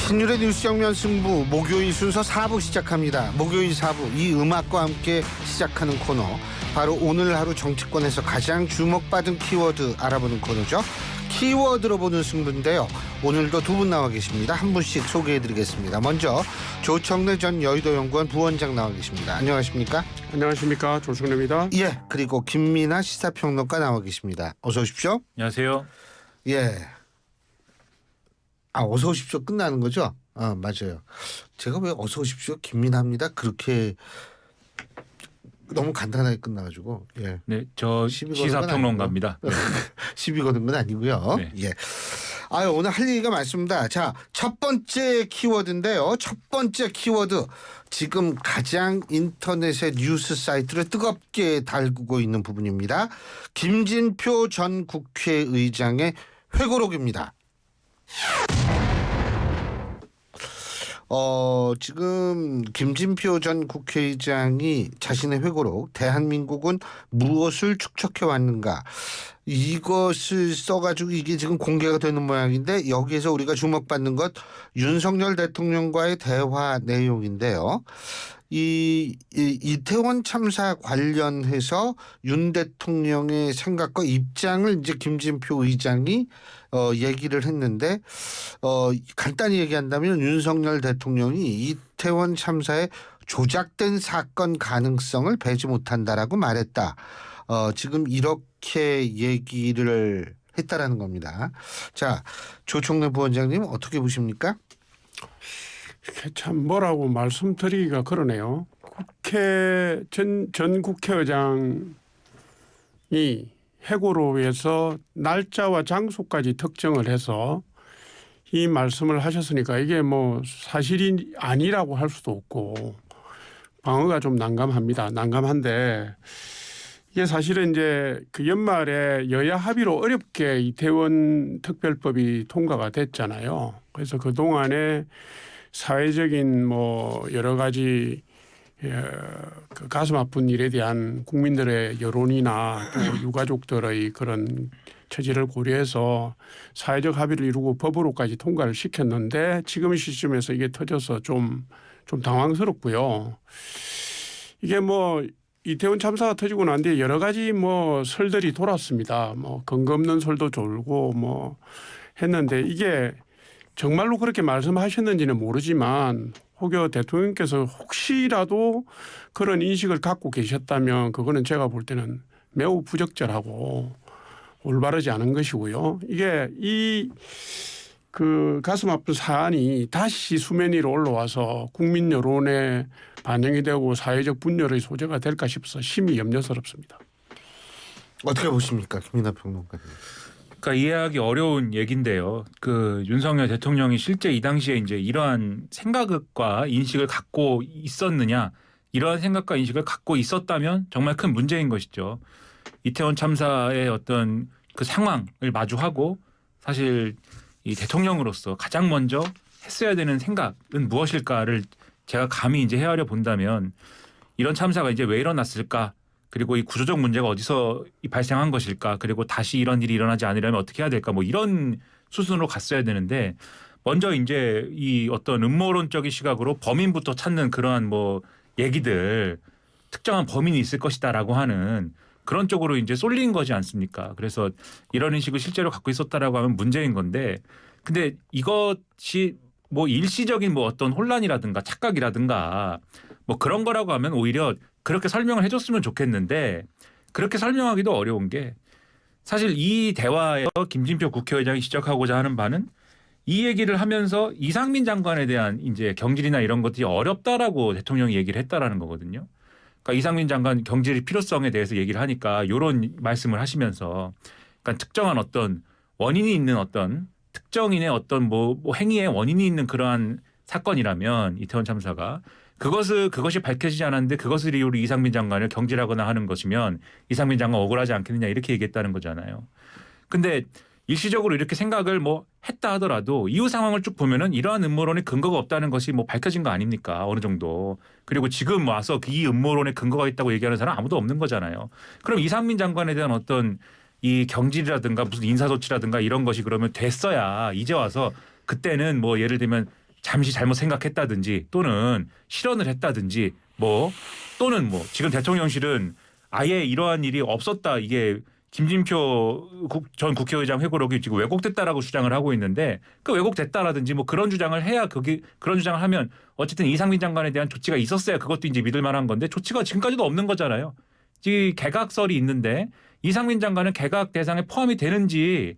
신율의 뉴스 정면 승부 목요일 순서 4부 시작합니다. 목요일 4부 이 음악과 함께 시작하는 코너 바로 오늘 하루 정치권에서 가장 주목받은 키워드 알아보는 코너죠. 키워드로 보는 승부인데요. 오늘도 두 분 나와 계십니다. 한 분씩 소개해드리겠습니다. 먼저 조청래 전 여의도연구원 부원장 나와 계십니다. 안녕하십니까? 안녕하십니까, 조청래입니다. 예, 그리고 김민아 시사평론가 나와 계십니다. 어서 오십시오. 안녕하세요. 예. 어서 오십시오 끝나는 거죠? 맞아요. 제가 왜 어서 오십시오 김민아입니다 그렇게 너무 간단하게 끝나가지고. 예. 네, 저 시사평론가입니다. 시비 거는 건 아니고요. 네. 예. 오늘 할 얘기가 많습니다. 자, 첫 번째 키워드인데요. 첫 번째 키워드 지금 가장 인터넷의 뉴스 사이트를 뜨겁게 달구고 있는 부분입니다. 김진표 전 국회의장의 회고록입니다. 지금 김진표 전 국회의장이 자신의 회고록 대한민국은 무엇을 축적해 왔는가 이것을 써가지고 이게 지금 공개가 되는 모양인데 여기에서 우리가 주목받는 것 윤석열 대통령과의 대화 내용인데요. 이태원 참사 관련해서 윤 대통령의 생각과 입장을 이제 김진표 의장이 얘기를 했는데 간단히 얘기한다면 윤석열 대통령이 이태원 참사의 조작된 사건 가능성을 배지 못한다라고 말했다. 지금 이렇게 얘기를 했다라는 겁니다. 자, 조청래 부원장님 어떻게 보십니까? 참 뭐라고 말씀드리기가 그러네요. 전 국회의장이 회고록에서 날짜와 장소까지 특정을 해서 이 말씀을 하셨으니까 이게 뭐 사실이 아니라고 할 수도 없고 방어가 좀 난감합니다. 난감한데 이게 사실은 이제 그 연말에 여야 합의로 어렵게 이태원 특별법이 통과가 됐잖아요. 그래서 그 동안에 사회적인 뭐 여러 가지 그 가슴 아픈 일에 대한 국민들의 여론이나 또 유가족들의 그런 처지를 고려해서 사회적 합의를 이루고 법으로까지 통과를 시켰는데 지금 시점에서 이게 터져서 좀 당황스럽고요. 이게 뭐 이태원 참사가 터지고 난 뒤에 여러 가지 뭐 설들이 돌았습니다. 뭐 근거 없는 설도 돌고 뭐 했는데 이게 정말로 그렇게 말씀하셨는지는 모르지만 혹여 대통령께서 혹시라도 그런 인식을 갖고 계셨다면 그거는 제가 볼 때는 매우 부적절하고 올바르지 않은 것이고요. 이게 그 가슴 아픈 사안이 다시 수면 위로 올라와서 국민 여론에 반영이 되고 사회적 분열의 소재가 될까 싶어서 심히 염려스럽습니다. 어떻게 보십니까, 김민아 평론가님? 그러니까 이해하기 어려운 얘기인데요. 그 윤석열 대통령이 실제 이 당시에 이제 이러한 생각과 인식을 갖고 있었느냐, 이러한 생각과 인식을 갖고 있었다면 정말 큰 문제인 것이죠. 이태원 참사의 어떤 그 상황을 마주하고 사실 이 대통령으로서 가장 먼저 했어야 되는 생각은 무엇일까를 제가 감히 이제 헤아려 본다면 이런 참사가 이제 왜 일어났을까? 그리고 이 구조적 문제가 어디서 발생한 것일까? 그리고 다시 이런 일이 일어나지 않으려면 어떻게 해야 될까? 뭐 이런 수순으로 갔어야 되는데 먼저 이제 이 어떤 음모론적인 시각으로 범인부터 찾는 그러한 뭐 얘기들 특정한 범인이 있을 것이다라고 하는 그런 쪽으로 이제 쏠린 거지 않습니까? 그래서 이런 인식을 실제로 갖고 있었다라고 하면 문제인 건데 근데 이것이 뭐 일시적인 뭐 어떤 혼란이라든가 착각이라든가 뭐 그런 거라고 하면 오히려 그렇게 설명을 해줬으면 좋겠는데 그렇게 설명하기도 어려운 게 사실 이 대화에서 김진표 국회의장이 지적하고자 하는 바는 이 얘기를 하면서 이상민 장관에 대한 이제 경질이나 이런 것들이 어렵다라고 대통령이 얘기를 했다라는 거거든요. 그러니까 이상민 장관 경질 필요성에 대해서 얘기를 하니까 이런 말씀을 하시면서 그러니까 특정한 어떤 원인이 있는 어떤 특정인의 어떤 뭐 행위의 원인이 있는 그러한 사건이라면 이태원 참사가 그것이 밝혀지지 않았는데 그것을 이유로 이상민 장관을 경질하거나 하는 것이면 이상민 장관 억울하지 않겠느냐 이렇게 얘기했다는 거잖아요. 근데 일시적으로 이렇게 생각을 뭐 했다 하더라도 이후 상황을 쭉 보면은 이러한 음모론에 근거가 없다는 것이 뭐 밝혀진 거 아닙니까? 어느 정도. 그리고 지금 와서 이 음모론에 근거가 있다고 얘기하는 사람 아무도 없는 거잖아요. 그럼 이상민 장관에 대한 어떤 이 경질이라든가 무슨 인사조치라든가 이런 것이 그러면 됐어야 이제 와서 그때는 뭐 예를 들면 잠시 잘못 생각했다든지 또는 실언을 했다든지 또는 지금 대통령실은 아예 이러한 일이 없었다. 이게 김진표 전 국회의장 회고록이 지금 왜곡됐다라고 주장을 하고 있는데 그 왜곡됐다라든지 그런 주장을 해야 그런 주장을 하면 어쨌든 이상민 장관에 대한 조치가 있었어야 그것도 이제 믿을 만한 건데 조치가 지금까지도 없는 거잖아요. 이 개각설이 있는데 이상민 장관은 개각 대상에 포함이 되지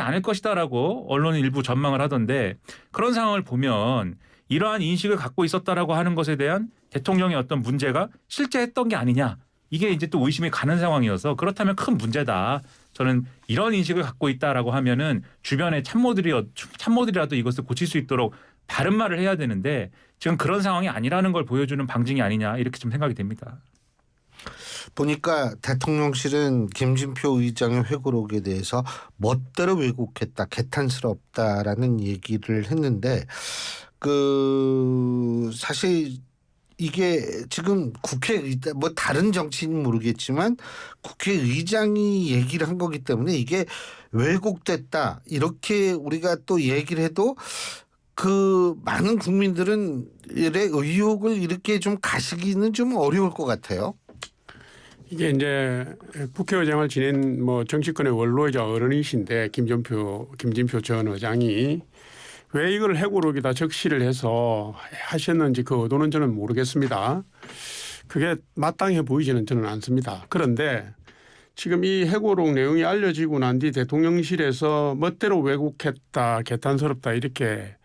않을 것이다라고 언론 일부 전망을 하던데 그런 상황을 보면 이러한 인식을 갖고 있었다라고 하는 것에 대한 대통령의 어떤 문제가 실제 했던 게 아니냐. 이게 이제 또 의심이 가는 상황이어서 그렇다면 큰 문제다. 저는 이런 인식을 갖고 있다라고 하면은 주변의 참모들이라도 이것을 고칠 수 있도록 바른 말을 해야 되는데 지금 그런 상황이 아니라는 걸 보여주는 방증이 아니냐 이렇게 좀 생각이 됩니다. 보니까 대통령실은 김진표 의장의 회고록에 대해서 멋대로 왜곡했다, 개탄스럽다라는 얘기를 했는데 사실 이게 지금 다른 정치인은 모르겠지만 국회의장이 얘기를 한 거기 때문에 이게 왜곡됐다 이렇게 우리가 또 얘기를 해도 많은 국민들은 의혹을 이렇게 좀 가시기는 좀 어려울 것 같아요. 이게 이제 국회의장을 지낸 정치권의 원로이자 어른이신데 김진표 전 의장이 왜 이걸 회고록에다 적시를 해서 하셨는지 그 의도는 저는 모르겠습니다. 그게 마땅해 보이지는 저는 않습니다. 그런데 지금 이 회고록 내용이 알려지고 난 뒤 대통령실에서 멋대로 왜곡했다, 개탄스럽다 이렇게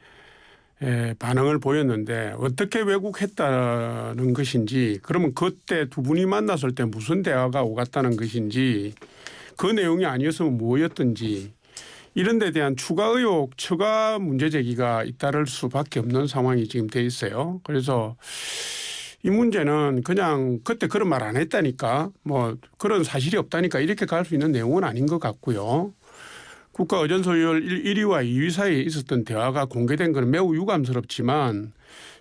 반응을 보였는데 어떻게 왜곡했다는 것인지 그러면 그때 두 분이 만났을 때 무슨 대화가 오갔다는 것인지 그 내용이 아니었으면 뭐였던지 이런 데 대한 추가 의혹, 추가 문제 제기가 잇따를 수밖에 없는 상황이 지금 돼 있어요. 그래서 이 문제는 그냥 그때 그런 말 안 했다니까 그런 사실이 없다니까 이렇게 갈 수 있는 내용은 아닌 것 같고요. 국가의전소위원 1위와 2위 사이에 있었던 대화가 공개된 건 매우 유감스럽지만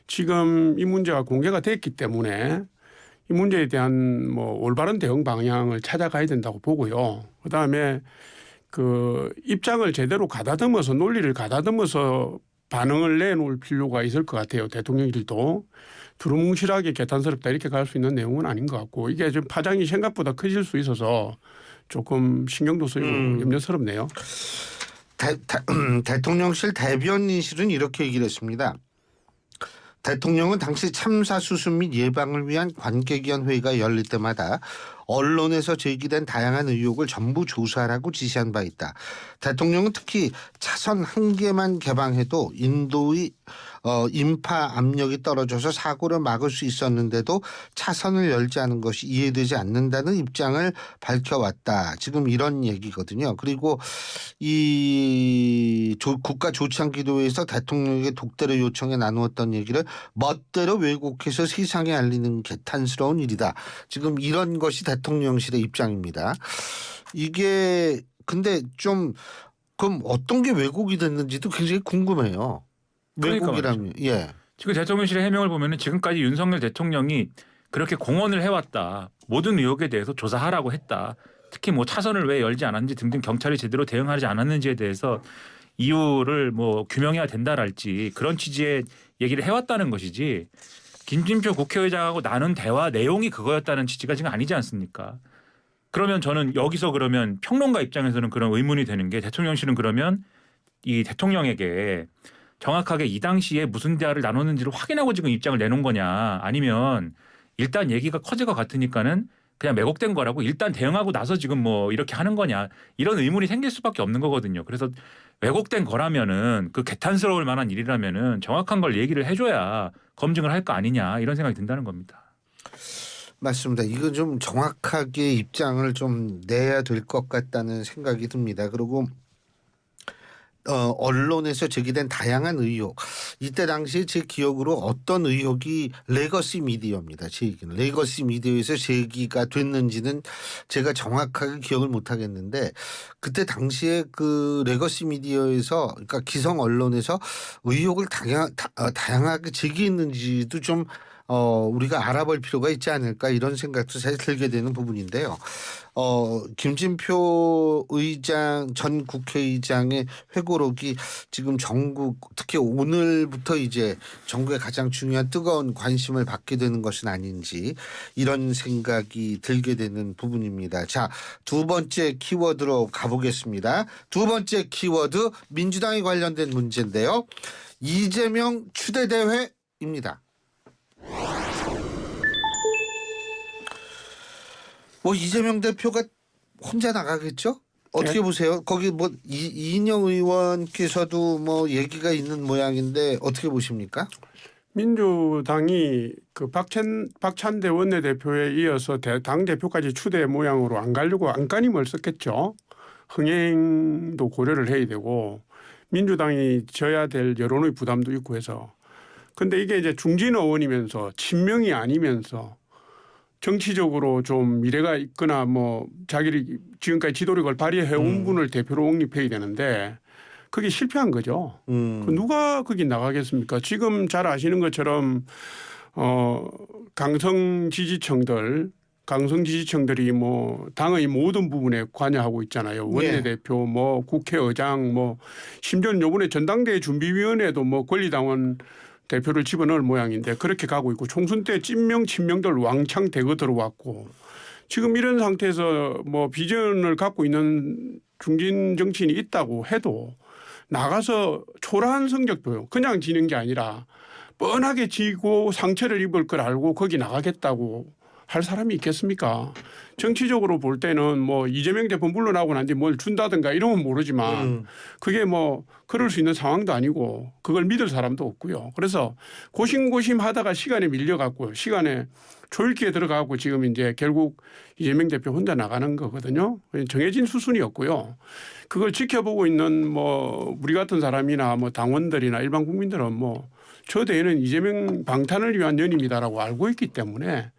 지금 이 문제가 공개가 됐기 때문에 이 문제에 대한 올바른 대응 방향을 찾아가야 된다고 보고요. 그다음에 입장을 제대로 논리를 가다듬어서 반응을 내놓을 필요가 있을 것 같아요. 대통령실도 두루뭉실하게 개탄스럽다 이렇게 갈 수 있는 내용은 아닌 것 같고 이게 좀 파장이 생각보다 커질 수 있어서 조금 신경도 쓰이고 염려스럽네요. 대통령실 대변인실은 이렇게 얘기를 했습니다. 대통령은 당시 참사 수습 및 예방을 위한 관계기관 회의가 열릴 때마다 언론에서 제기된 다양한 의혹을 전부 조사하라고 지시한 바 있다. 대통령은 특히 차선 한 개만 개방해도 인도의 인파 압력이 떨어져서 사고를 막을 수 있었는데도 차선을 열지 않은 것이 이해되지 않는다는 입장을 밝혀왔다. 지금 이런 얘기거든요. 그리고 이 국가조창기도에서 대통령에게 독대로 요청해 나누었던 얘기를 멋대로 왜곡해서 세상에 알리는 개탄스러운 일이다. 지금 이런 것이 대통령실의 입장입니다. 이게 근데 좀 그럼 어떤 게 왜곡이 됐는지도 굉장히 궁금해요. 왜곡이라면 지금 대통령실의 해명을 보면은 지금까지 윤석열 대통령이 그렇게 공언을 해왔다. 모든 의혹에 대해서 조사하라고 했다. 특히 차선을 왜 열지 않았는지 등등 경찰이 제대로 대응하지 않았는지에 대해서 이유를 규명해야 된다랄지 그런 취지의 얘기를 해왔다는 것이지 김진표 국회의장하고 나눈 대화 내용이 그거였다는 취지가 지금 아니지 않습니까? 그러면 저는 여기서 그러면 평론가 입장에서는 그런 의문이 되는 게 대통령실은 그러면 이 대통령에게 정확하게 이 당시에 무슨 대화를 나눴는지를 확인하고 지금 입장을 내놓은 거냐 아니면 일단 얘기가 커질 것 같으니까는 그냥 왜곡된 거라고 일단 대응하고 나서 지금 이렇게 하는 거냐 이런 의문이 생길 수밖에 없는 거거든요. 그래서 왜곡된 거라면은 그 개탄스러울 만한 일이라면은 정확한 걸 얘기를 해줘야 검증을 할 거 아니냐 이런 생각이 든다는 겁니다. 맞습니다. 이거 좀 정확하게 입장을 좀 내야 될 것 같다는 생각이 듭니다. 그리고 언론에서 제기된 다양한 의혹. 이때 당시에 제 기억으로 어떤 의혹이 레거시 미디어입니다. 제 얘기는. 레거시 미디어에서 제기가 됐는지는 제가 정확하게 기억을 못 하겠는데 그때 당시에 그 레거시 미디어에서 그러니까 기성 언론에서 의혹을 다양하게 제기했는지도 좀 우리가 알아볼 필요가 있지 않을까 이런 생각도 사실 들게 되는 부분인데요. 김진표 의장 전 국회의장의 회고록이 지금 전국 특히 오늘부터 이제 전국에 가장 중요한 뜨거운 관심을 받게 되는 것은 아닌지 이런 생각이 들게 되는 부분입니다. 자, 두 번째 키워드로 가보겠습니다. 두 번째 키워드 민주당에 관련된 문제인데요. 이재명 추대대회입니다. 뭐 이재명 대표가 혼자 나가겠죠? 어떻게 네. 보세요? 거기 뭐 이인영 의원께서도 뭐 얘기가 있는 모양인데 어떻게 보십니까? 민주당이 그 박찬대 원내대표에 이어서 당 대표까지 추대 모양으로 안 가려고 안간힘을 썼겠죠. 흥행도 고려를 해야 되고 민주당이 져야 될 여론의 부담도 있고 해서. 근데 이게 이제 중진 의원이면서 친명이 아니면서 정치적으로 좀 미래가 있거나 뭐 자기를 지금까지 지도력을 발휘해온 분을 대표로 옹립해야 되는데 그게 실패한 거죠. 누가 거기 나가겠습니까? 지금 잘 아시는 것처럼 강성 지지층들이 뭐 당의 모든 부분에 관여하고 있잖아요. 원내대표, 뭐 국회의장, 뭐 심지어는 이번에 전당대회 준비위원회도 뭐 권리당원 대표를 집어넣을 모양인데 그렇게 가고 있고 총선 때 찐명 친명들 왕창 대거 들어왔고 지금 이런 상태에서 뭐 비전을 갖고 있는 중진 정치인이 있다고 해도 나가서 초라한 성적 보여 그냥 지는 게 아니라 뻔하게 지고 상처를 입을 걸 알고 거기 나가겠다고 할 사람이 있겠습니까? 정치적으로 볼 때는 뭐 이재명 대표 물러나고 난 뒤 뭘 준다든가 이러면 모르지만 그게 뭐 그럴 수 있는 상황도 아니고 그걸 믿을 사람도 없고요. 그래서 고심고심 하다가 시간에 밀려갖고 시간에 조일기에 들어가고 지금 이제 결국 이재명 대표 혼자 나가는 거거든요. 정해진 수순이었고요. 그걸 지켜보고 있는 뭐 우리 같은 사람이나 뭐 당원들이나 일반 국민들은 뭐 저 대회는 이재명 방탄을 위한 연임이다라고 알고 있기 때문에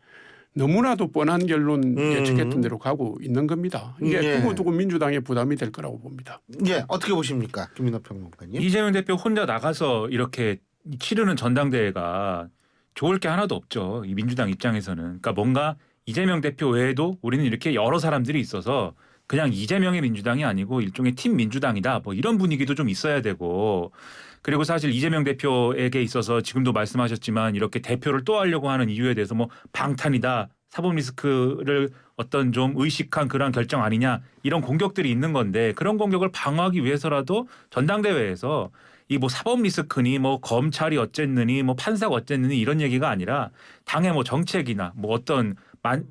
너무나도 뻔한 결론 예측했던 대로 가고 있는 겁니다. 이게 두고두고 민주당의 부담이 될 거라고 봅니다. 예, 어떻게 보십니까? 김민호 평론가님. 이재명 대표 혼자 나가서 이렇게 치르는 전당대회가 좋을 게 하나도 없죠. 이 민주당 입장에서는. 그러니까 뭔가 이재명 대표 외에도 우리는 이렇게 여러 사람들이 있어서 그냥 이재명의 민주당이 아니고 일종의 팀 민주당이다. 뭐 이런 분위기도 좀 있어야 되고 그리고 사실 이재명 대표에게 있어서 지금도 말씀하셨지만 이렇게 대표를 또 하려고 하는 이유에 대해서 뭐 방탄이다. 사법 리스크를 어떤 좀 의식한 그런 결정 아니냐 이런 공격들이 있는 건데 그런 공격을 방어하기 위해서라도 전당대회에서 이 뭐 사법 리스크니 뭐 검찰이 어쨌느니 뭐 판사가 어쨌느니 이런 얘기가 아니라 당의 뭐 정책이나 뭐 어떤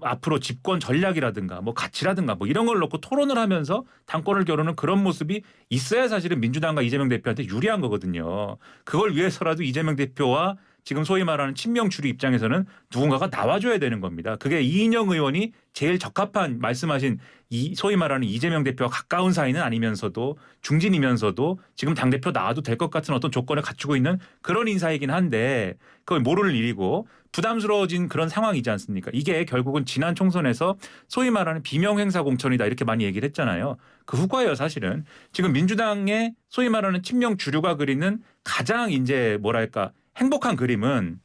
앞으로 집권 전략이라든가 뭐 가치라든가 뭐 이런 걸 놓고 토론을 하면서 당권을 겨루는 그런 모습이 있어야 사실은 민주당과 이재명 대표한테 유리한 거거든요. 그걸 위해서라도 이재명 대표와 지금 소위 말하는 친명 주류 입장에서는 누군가가 나와줘야 되는 겁니다. 그게 이인영 의원이 제일 적합한 말씀하신 이 소위 말하는 이재명 대표와 가까운 사이는 아니면서도 중진이면서도 지금 당대표 나와도 될 것 같은 어떤 조건을 갖추고 있는 그런 인사이긴 한데 그걸 모를 일이고 부담스러워진 그런 상황이지 않습니까? 이게 결국은 지난 총선에서 소위 말하는 비명행사 공천이다 이렇게 많이 얘기를 했잖아요. 그 후과예요 사실은. 지금 민주당의 소위 말하는 친명 주류가 그리는 가장 이제 뭐랄까 행복한 그림은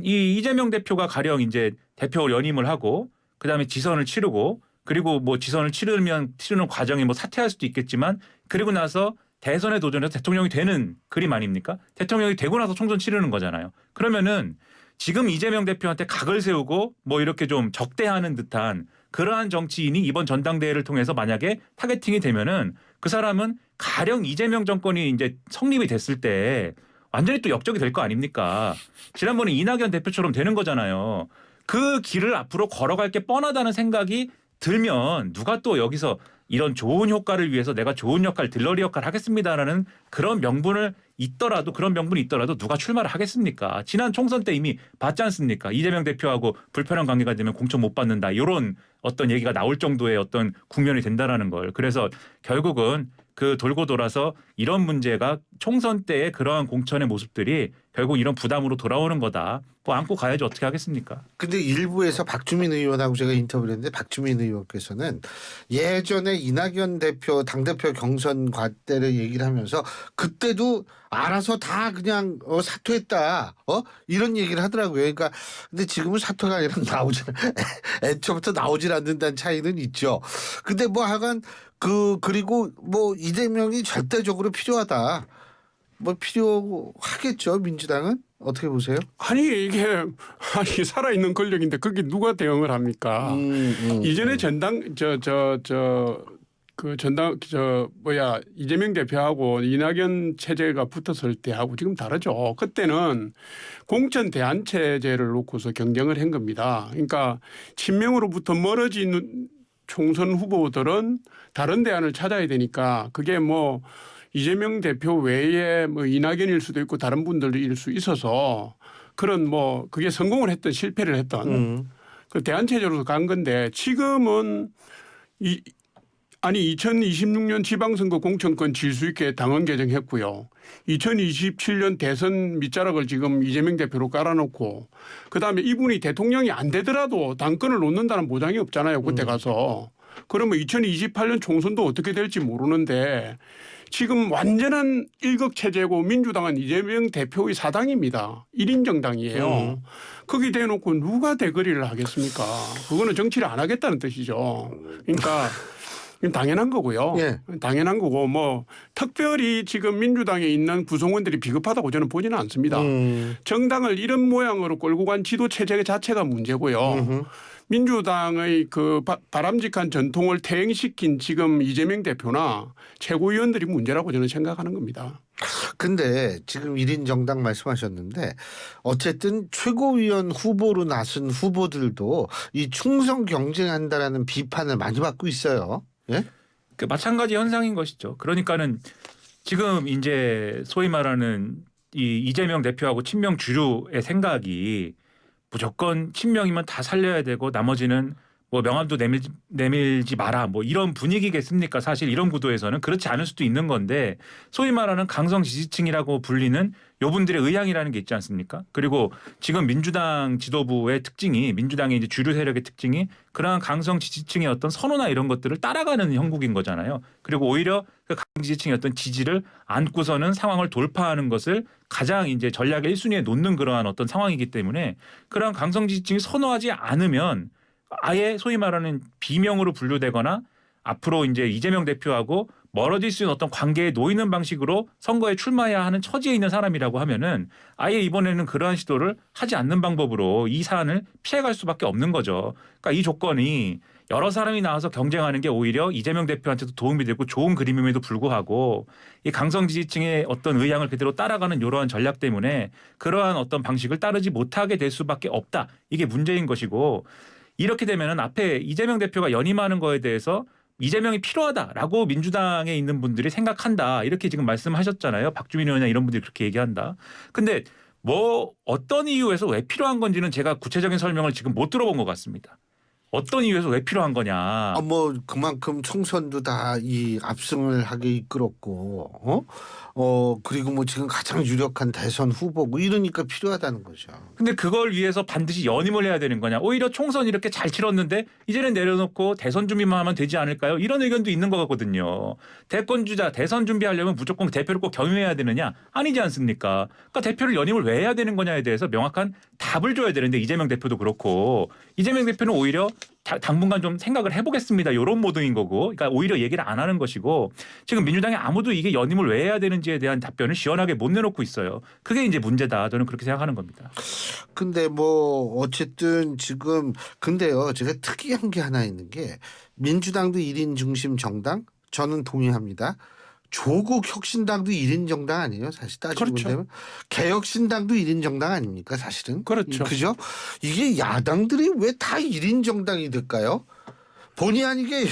이 이재명 대표가 가령 이제 대표 연임을 하고 그다음에 지선을 치르고 그리고 뭐 지선을 치르는 과정이 뭐 사퇴할 수도 있겠지만 그리고 나서 대선에 도전해서 대통령이 되는 그림 아닙니까? 대통령이 되고 나서 총선 치르는 거잖아요. 그러면은 지금 이재명 대표한테 각을 세우고 뭐 이렇게 좀 적대하는 듯한 그러한 정치인이 이번 전당대회를 통해서 만약에 타겟팅이 되면은 그 사람은 가령 이재명 정권이 이제 성립이 됐을 때 완전히 또 역적이 될 거 아닙니까? 지난번에 이낙연 대표처럼 되는 거잖아요. 그 길을 앞으로 걸어갈 게 뻔하다는 생각이 들면 누가 또 여기서 이런 좋은 효과를 위해서 내가 좋은 역할, 들러리 역할을 하겠습니다라는 그런 명분이 있더라도 누가 출마를 하겠습니까? 지난 총선 때 이미 봤지 않습니까? 이재명 대표하고 불편한 관계가 되면 공천 못 받는다. 이런 어떤 얘기가 나올 정도의 어떤 국면이 된다라는 걸. 그래서 결국은 그 돌고 돌아서 이런 문제가 총선 때의 그러한 공천의 모습들이 결국 이런 부담으로 돌아오는 거다. 뭐 안고 가야지 어떻게 하겠습니까? 근데 일부에서 박주민 의원하고 제가 인터뷰를 했는데 박주민 의원께서는 예전에 이낙연 대표 당대표 경선 과때를 얘기를 하면서 그때도 알아서 다 그냥 사퇴했다. 이런 얘기를 하더라고요. 그러니까 근데 지금은 사퇴가 아니라 애초부터 나오질 않는다는 차이는 있죠. 근데 뭐 하여간 그리고 뭐 이재명이 절대적으로 필요하다. 뭐 필요하겠죠. 민주당은 어떻게 보세요? 아니 이게 살아있는 권력인데 거기 누가 대응을 합니까? 이전에 이재명 대표하고 이낙연 체제가 붙었을 때하고 지금 다르죠. 그때는 공천 대안 체제를 놓고서 경쟁을 한 겁니다. 그러니까 친명으로부터 멀어진 총선 후보들은 다른 대안을 찾아야 되니까 그게 뭐 이재명 대표 외에 뭐 이낙연일 수도 있고 다른 분들일 수 있어서 그런 뭐 그게 성공을 했던 실패를 했던 그 대안 체제로 간 건데 지금은 2026년 지방선거 공천권 질 수 있게 당헌 개정했고요. 2027년 대선 밑자락을 지금 이재명 대표로 깔아놓고 그다음에 이분이 대통령이 안 되더라도 당권을 놓는다는 보장이 없잖아요. 그때 가서. 그러면 2028년 총선도 어떻게 될지 모르는데 지금 완전한 일극체제고 민주당은 이재명 대표의 사당입니다. 1인 정당이에요. 거기 대놓고 누가 대거리를 하겠습니까? 그거는 정치를 안 하겠다는 뜻이죠. 그러니까 당연한 거고요. 예. 당연한 거고 뭐 특별히 지금 민주당에 있는 구성원들이 비겁하다고 저는 보지는 않습니다. 정당을 이런 모양으로 끌고 간 지도 체제 자체가 문제고요. 민주당의 그 바람직한 전통을 퇴행시킨 지금 이재명 대표나 최고위원들이 문제라고 저는 생각하는 겁니다. 근데 지금 1인 정당 말씀하셨는데 어쨌든 최고위원 후보로 나선 후보들도 이 충성 경쟁한다라는 비판을 많이 받고 있어요. 예? 그 마찬가지 현상인 것이죠. 그러니까는 지금 이제 소위 말하는 이 이재명 대표하고 친명 주류의 생각이 무조건 친명이면 다 살려야 되고 나머지는 뭐 명함도 내밀지 마라 뭐 이런 분위기겠습니까? 사실 이런 구도에서는 그렇지 않을 수도 있는 건데 소위 말하는 강성 지지층이라고 불리는 요분들의 의향이라는 게 있지 않습니까? 그리고 지금 민주당 지도부의 특징이 민주당의 이제 주류 세력의 특징이 그러한 강성 지지층의 어떤 선호나 이런 것들을 따라가는 형국인 거잖아요. 그리고 오히려 그 강성 지지층의 어떤 지지를 안고서는 상황을 돌파하는 것을 가장 이제 전략의 1순위에 놓는 그러한 어떤 상황이기 때문에 그러한 강성 지지층이 선호하지 않으면 아예 소위 말하는 비명으로 분류되거나 앞으로 이제 이재명 대표하고 멀어질 수 있는 어떤 관계에 놓이는 방식으로 선거에 출마해야 하는 처지에 있는 사람이라고 하면은 아예 이번에는 그러한 시도를 하지 않는 방법으로 이 사안을 피해갈 수밖에 없는 거죠. 그러니까 이 조건이 여러 사람이 나와서 경쟁하는 게 오히려 이재명 대표한테도 도움이 되고 좋은 그림임에도 불구하고 이 강성 지지층의 어떤 의향을 그대로 따라가는 이러한 전략 때문에 그러한 어떤 방식을 따르지 못하게 될 수밖에 없다. 이게 문제인 것이고 이렇게 되면은 앞에 이재명 대표가 연임하는 거에 대해서 이재명이 필요하다라고 민주당에 있는 분들이 생각한다. 이렇게 지금 말씀하셨잖아요. 박주민 의원이나 이런 분들이 그렇게 얘기한다. 근데 뭐 어떤 이유에서 왜 필요한 건지는 제가 구체적인 설명을 지금 못 들어본 것 같습니다. 어떤 이유에서 왜 필요한 거냐. 뭐 그만큼 총선도 다 이 압승을 하게 이끌었고 그리고 뭐 지금 가장 유력한 대선 후보 뭐 이러니까 필요하다는 거죠. 근데 그걸 위해서 반드시 연임을 해야 되는 거냐. 오히려 총선 이렇게 잘 치렀는데 이제는 내려놓고 대선 준비만 하면 되지 않을까요? 이런 의견도 있는 것 같거든요. 대권 주자 대선 준비하려면 무조건 대표를 꼭 겸임해야 되느냐? 아니지 않습니까? 그러니까 대표를 연임을 왜 해야 되는 거냐에 대해서 명확한 답을 줘야 되는데 이재명 대표도 그렇고 이재명 대표는 오히려 당분간 좀 생각을 해보겠습니다. 이런 모드인 거고 그러니까 오히려 얘기를 안 하는 것이고 지금 민주당이 아무도 이게 연임을 왜 해야 되는지에 대한 답변을 시원하게 못 내놓고 있어요. 그게 이제 문제다. 저는 그렇게 생각하는 겁니다. 근데 뭐 어쨌든 지금 근데요 제가 특이한 게 하나 있는 게 민주당도 1인 중심 정당 저는 동의합니다. 조국 혁신당도 1인 정당 아니에요? 사실 따지고 그렇죠. 보면 개혁신당도 1인 정당 아닙니까 사실은? 그렇죠. 그죠? 이게 야당들이 왜 다 1인 정당이 될까요? 본의 아니게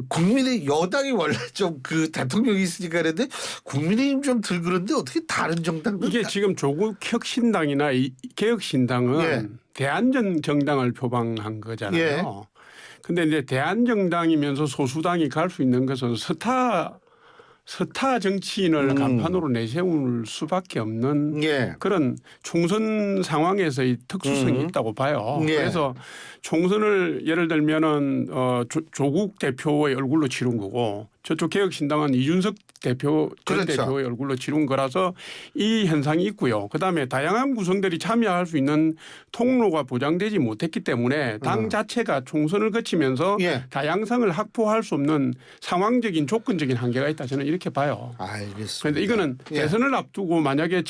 국민의 여당이 원래 좀 그 대통령이 있으니까 그랬는데 국민의힘 좀 들 그런데 어떻게 다른 정당들 이게 지금 조국 혁신당이나 개혁신당은 예. 대안전 정당을 표방한 거잖아요. 예. 근데 이제 대안정당이면서 소수당이 갈 수 있는 것은 스타 스타 정치인을 간판으로 내세울 수밖에 없는 예. 그런 총선 상황에서의 특수성이 있다고 봐요. 예. 그래서 총선을 예를 들면은 조국 대표의 얼굴로 치른 거고 저쪽 개혁신당은 이준석 대표 전 그렇죠. 대표의 얼굴로 치른 거라서 이 현상이 있고요. 그다음에 다양한 구성들이 참여할 수 있는 통로가 보장되지 못했기 때문에 당 자체가 총선을 거치면서 예. 다양성을 확보할 수 없는 상황적인 조건적인 한계가 있다 저는 이렇게 봐요. 알겠습니다. 그런데 이거는 예. 대선을 앞두고 만약에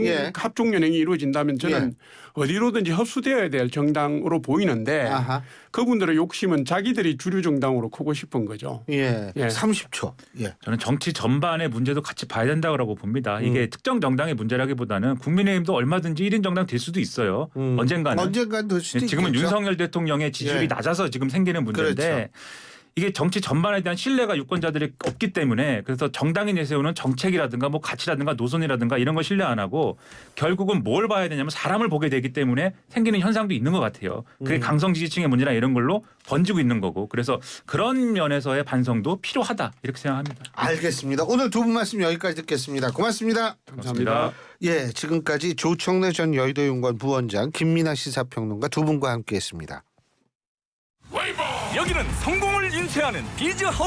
예. 합종연행이 이루어진다면 저는 어디로든지 흡수되어야 될 정당으로 보이는데 아하. 그분들의 욕심은 자기들이 주류 정당으로 크고 싶은 거죠. 예. 예. 30초. 예. 저는 정치 전반의 문제도 같이 봐야 된다고 봅니다. 이게 특정 정당의 문제라기보다는 국민의힘도 얼마든지 1인 정당 될 수도 있어요. 언젠가는. 언젠간 될 수도 지금은 있겠죠. 윤석열 대통령의 지지율이 예. 낮아서 지금 생기는 문제인데 그렇죠. 이게 정치 전반에 대한 신뢰가 유권자들이 없기 때문에 그래서 정당이 내세우는 정책이라든가 뭐 가치라든가 노선이라든가 이런 걸 신뢰 안 하고 결국은 뭘 봐야 되냐면 사람을 보게 되기 때문에 생기는 현상도 있는 것 같아요. 그게 강성 지지층의 문제나 이런 걸로 번지고 있는 거고 그래서 그런 면에서의 반성도 필요하다 이렇게 생각합니다. 알겠습니다. 오늘 두 분 말씀 여기까지 듣겠습니다. 고맙습니다. 감사합니다. 예, 지금까지 조청래 전 여의도연구원 부원장 김민하 시사평론가 두 분과 함께했습니다. 여기는 성공을 인쇄하는 비즈하우스.